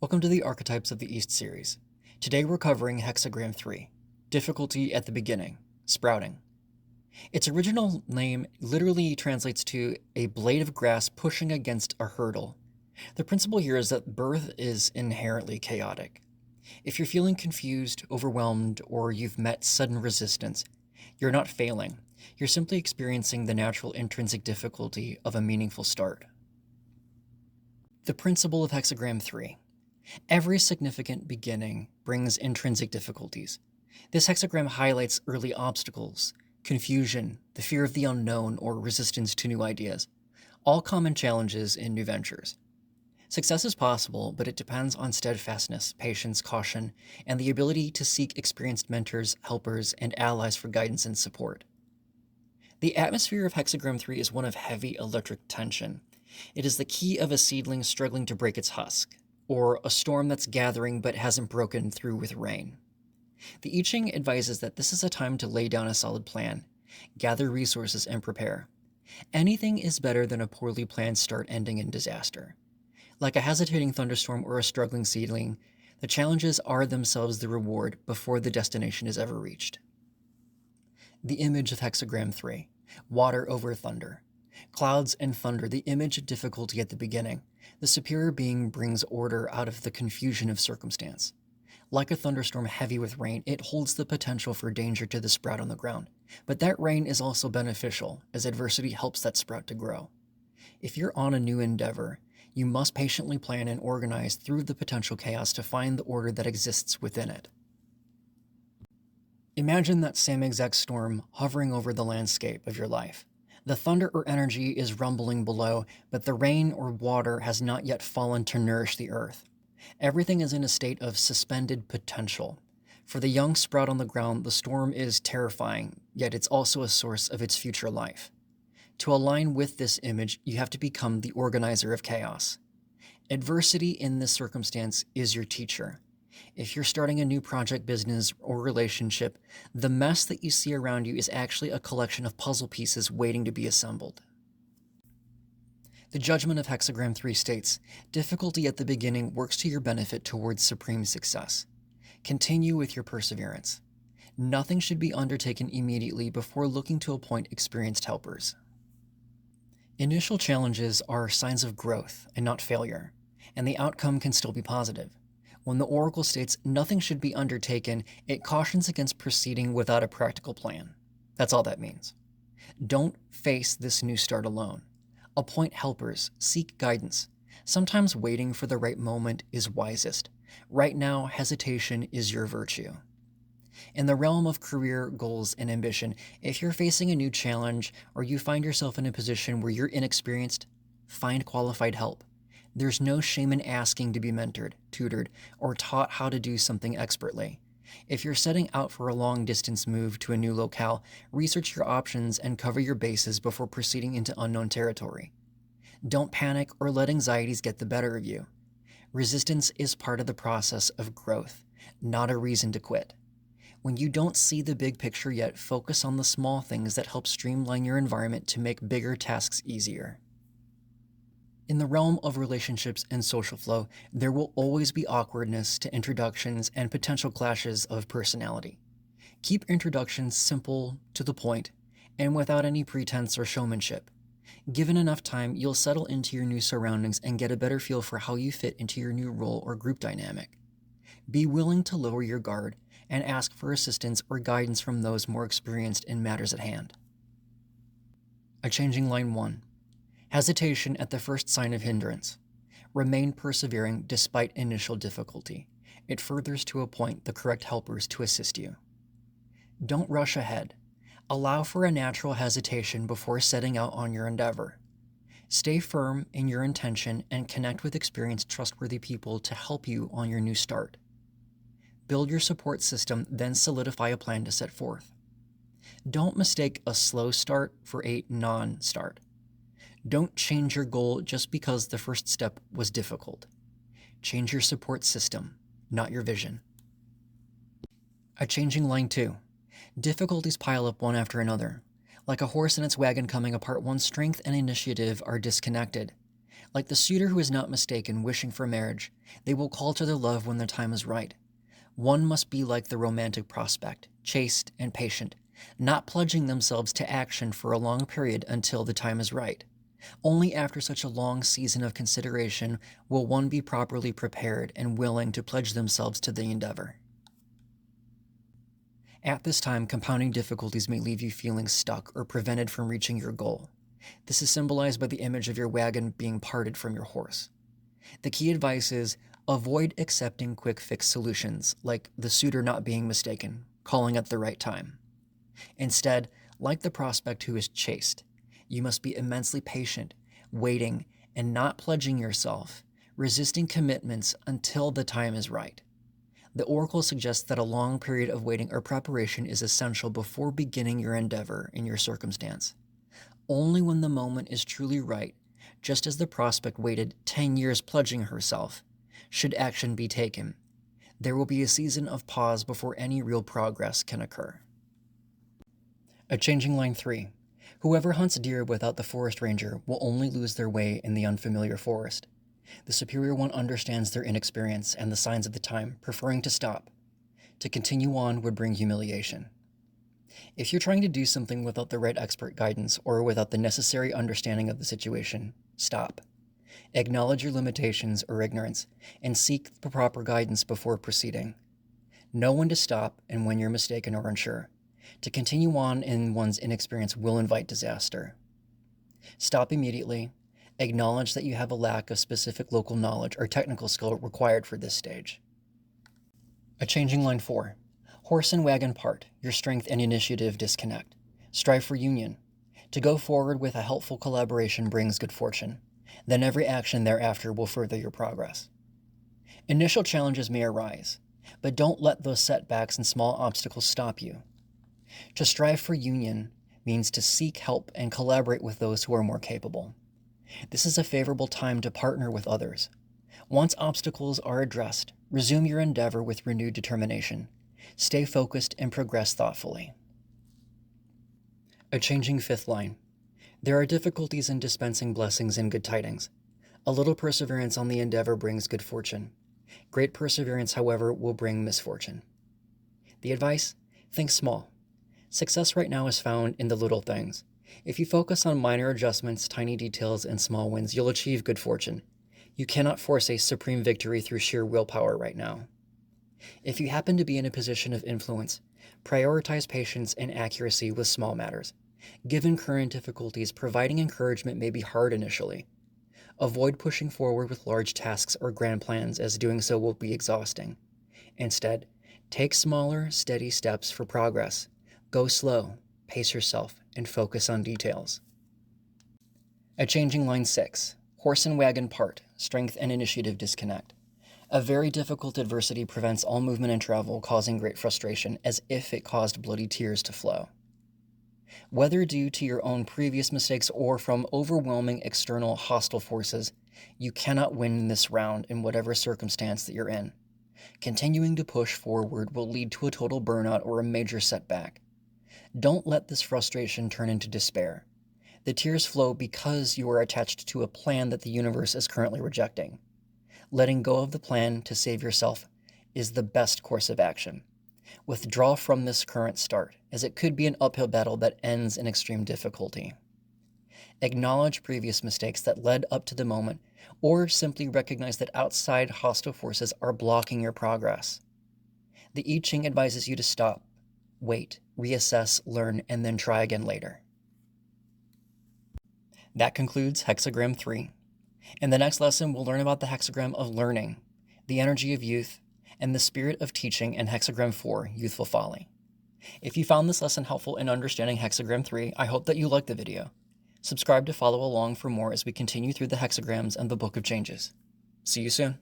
Welcome to the Archetypes of the East series. Today we're covering Hexagram 3, Difficulty at the Beginning, Sprouting. Its original name literally translates to a blade of grass pushing against a hurdle. The principle here is that birth is inherently chaotic. If you're feeling confused, overwhelmed, or you've met sudden resistance, you're not failing. You're simply experiencing the natural intrinsic difficulty of a meaningful start. The principle of Hexagram 3. Every significant beginning brings intrinsic difficulties. This hexagram highlights early obstacles, confusion, the fear of the unknown, or resistance to new ideas, all common challenges in new ventures. Success is possible, but it depends on steadfastness, patience, caution, and the ability to seek experienced mentors, helpers, and allies for guidance and support. The atmosphere of Hexagram 3 is one of heavy electric tension. It is the key of a seedling struggling to break its husk, or a storm that's gathering but hasn't broken through with rain. The I Ching advises that this is a time to lay down a solid plan, gather resources, and prepare. Anything is better than a poorly planned start ending in disaster. Like a hesitating thunderstorm or a struggling seedling, the challenges are themselves the reward before the destination is ever reached. The image of Hexagram 3, water over thunder. Clouds and thunder, the image of difficulty at the beginning. The superior being brings order out of the confusion of circumstance. Like a thunderstorm heavy with rain, it holds the potential for danger to the sprout on the ground. But that rain is also beneficial, as adversity helps that sprout to grow. If you're on a new endeavor, you must patiently plan and organize through the potential chaos to find the order that exists within it. Imagine that same exact storm hovering over the landscape of your life. The thunder or energy is rumbling below, but the rain or water has not yet fallen to nourish the earth. Everything is in a state of suspended potential. For the young sprout on the ground, the storm is terrifying, yet it's also a source of its future life. To align with this image, you have to become the organizer of chaos. Adversity in this circumstance is your teacher. If you're starting a new project, business, or relationship, the mess that you see around you is actually a collection of puzzle pieces waiting to be assembled. The judgment of Hexagram 3 states, difficulty at the beginning works to your benefit towards supreme success. Continue with your perseverance. Nothing should be undertaken immediately before looking to appoint experienced helpers. Initial challenges are signs of growth and not failure, and the outcome can still be positive. When the oracle states nothing should be undertaken, it cautions against proceeding without a practical plan. That's all that means. Don't face this new start alone. Appoint helpers, seek guidance. Sometimes waiting for the right moment is wisest. Right now, hesitation is your virtue. In the realm of career, goals, and ambition, if you're facing a new challenge or you find yourself in a position where you're inexperienced, find qualified help. There's no shame in asking to be mentored, tutored, or taught how to do something expertly. If you're setting out for a long-distance move to a new locale, research your options and cover your bases before proceeding into unknown territory. Don't panic or let anxieties get the better of you. Resistance is part of the process of growth, not a reason to quit. When you don't see the big picture yet, focus on the small things that help streamline your environment to make bigger tasks easier. In the realm of relationships and social flow, there will always be awkwardness to introductions and potential clashes of personality. Keep introductions simple, to the point, and without any pretense or showmanship. Given enough time, you'll settle into your new surroundings and get a better feel for how you fit into your new role or group dynamic. Be willing to lower your guard and ask for assistance or guidance from those more experienced in matters at hand. A changing line 1. Hesitation at the first sign of hindrance. Remain persevering despite initial difficulty. It furthers to appoint the correct helpers to assist you. Don't rush ahead. Allow for a natural hesitation before setting out on your endeavor. Stay firm in your intention and connect with experienced, trustworthy people to help you on your new start. Build your support system, then solidify a plan to set forth. Don't mistake a slow start for a non-start. Don't change your goal just because the first step was difficult. Change your support system, not your vision. A changing line 2. Difficulties pile up one after another. Like a horse and its wagon coming apart, one's strength and initiative are disconnected. Like the suitor who is not mistaken, wishing for marriage, they will call to their love when the time is right. One must be like the romantic prospect, chaste and patient, not pledging themselves to action for a long period until the time is right. Only after such a long season of consideration will one be properly prepared and willing to pledge themselves to the endeavor. At this time, compounding difficulties may leave you feeling stuck or prevented from reaching your goal. This is symbolized by the image of your wagon being parted from your horse. The key advice is avoid accepting quick fix solutions, like the suitor not being mistaken, calling at the right time. Instead, like the prospect who is chaste, you must be immensely patient, waiting, and not pledging yourself, resisting commitments until the time is right. The oracle suggests that a long period of waiting or preparation is essential before beginning your endeavor in your circumstance. Only when the moment is truly right, just as the prospect waited 10 years pledging herself, should action be taken. There will be a season of pause before any real progress can occur. A changing line 3. Whoever hunts deer without the forest ranger will only lose their way in the unfamiliar forest. The superior one understands their inexperience and the signs of the time, preferring to stop. To continue on would bring humiliation. If you're trying to do something without the right expert guidance or without the necessary understanding of the situation, stop. Acknowledge your limitations or ignorance and seek the proper guidance before proceeding. Know when to stop and when you're mistaken or unsure. To continue on in one's inexperience will invite disaster. Stop immediately. Acknowledge that you have a lack of specific local knowledge or technical skill required for this stage. A changing line 4. Horse and wagon part, your strength and initiative disconnect. Strive for union. To go forward with a helpful collaboration brings good fortune. Then every action thereafter will further your progress. Initial challenges may arise, but don't let those setbacks and small obstacles stop you. To strive for union means to seek help and collaborate with those who are more capable. This is a favorable time to partner with others. Once obstacles are addressed, resume your endeavor with renewed determination. Stay focused and progress thoughtfully. A changing fifth line. There are difficulties in dispensing blessings and good tidings. A little perseverance on the endeavor brings good fortune. Great perseverance, however, will bring misfortune. The advice? Think small. Success right now is found in the little things. If you focus on minor adjustments, tiny details, and small wins, you'll achieve good fortune. You cannot force a supreme victory through sheer willpower right now. If you happen to be in a position of influence, prioritize patience and accuracy with small matters. Given current difficulties, providing encouragement may be hard initially. Avoid pushing forward with large tasks or grand plans, as doing so will be exhausting. Instead, take smaller, steady steps for progress. Go slow, pace yourself, and focus on details. A changing line 6. Horse and wagon part, strength and initiative disconnect. A very difficult adversity prevents all movement and travel, causing great frustration, as if it caused bloody tears to flow. Whether due to your own previous mistakes or from overwhelming external hostile forces, you cannot win in this round in whatever circumstance that you're in. Continuing to push forward will lead to a total burnout or a major setback. Don't let this frustration turn into despair. The tears flow because you are attached to a plan that the universe is currently rejecting. Letting go of the plan to save yourself is the best course of action. Withdraw from this current start, as it could be an uphill battle that ends in extreme difficulty. Acknowledge previous mistakes that led up to the moment, or simply recognize that outside hostile forces are blocking your progress. The I Ching advises you to stop, wait, reassess, learn, and then try again later. That concludes Hexagram 3. In the next lesson, we'll learn about the hexagram of learning, the energy of youth, and the spirit of teaching in Hexagram 4, youthful folly. If you found this lesson helpful in understanding Hexagram 3, I hope that you liked the video. Subscribe to follow along for more as we continue through the hexagrams and the Book of Changes. See you soon.